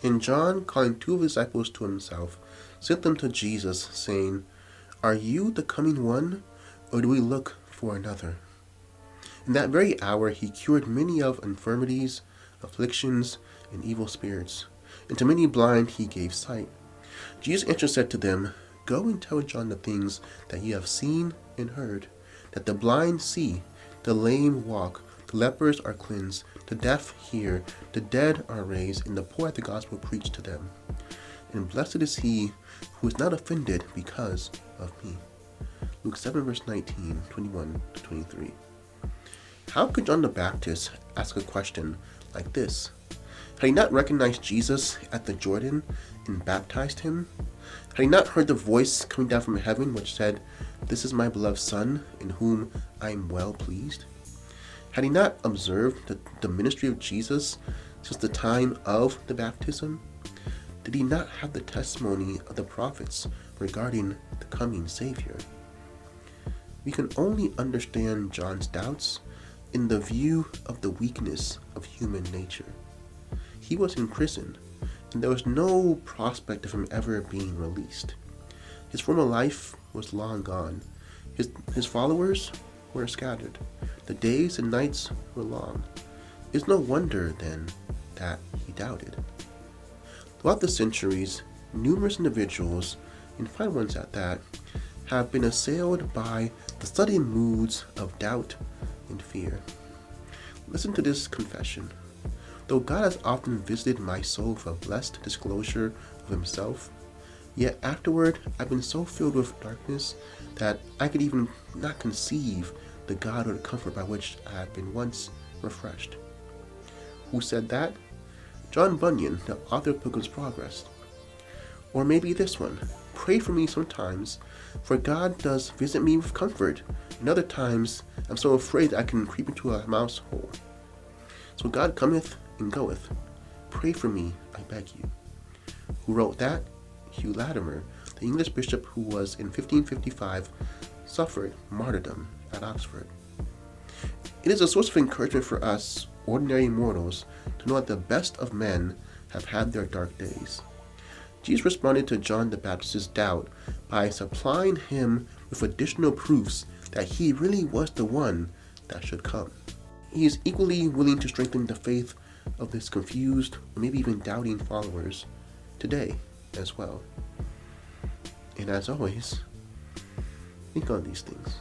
And John, calling two of his disciples to himself, sent them to Jesus, saying, Are you the coming one, or do we look for another? In that very hour he cured many of infirmities, afflictions, and evil spirits, and to many blind he gave sight. Jesus answered said to them, Go and tell John the things that you have seen and heard, that the blind see, the lame walk, the lepers are cleansed, the deaf hear, the dead are raised, and the poor the gospel preached to them. And blessed is he who is not offended because of me. Luke 7 verse 19, 21 to 23. How could John the Baptist ask a question like this? Had he not recognized Jesus at the Jordan and baptized him? Had he not heard the voice coming down from heaven which said, This is my beloved Son, in whom I am well pleased? Had he not observed the ministry of Jesus since the time of the baptism? Did he not have the testimony of the prophets regarding the coming Savior? We can only understand John's doubts in the view of the weakness of human nature. He was in prison, and there was no prospect of him ever being released. His former life was long gone. His followers were scattered. The days and nights were long. It's no wonder, then, that he doubted. Throughout the centuries, numerous individuals, and fine ones at that, have been assailed by the sudden moods of doubt and fear. Listen to this confession. Though God has often visited my soul for a blessed disclosure of himself, yet afterward I've been so filled with darkness that I could even not conceive the God or the comfort by which I have been once refreshed. Who said that? John Bunyan, the author of Pilgrim's Progress. Or maybe this one. Pray for me sometimes, for God does visit me with comfort, and other times I'm so afraid that I can creep into a mouse hole. So God cometh and goeth. Pray for me, I beg you. Who wrote that? Hugh Latimer, the English bishop who was in 1555 suffered martyrdom at Oxford. It is a source of encouragement for us, ordinary mortals, to know that the best of men have had their dark days. Jesus responded to John the Baptist's doubt by supplying him with additional proofs that he really was the one that should come. He is equally willing to strengthen the faith of his confused, or maybe even doubting followers today as well. And as always, think on these things.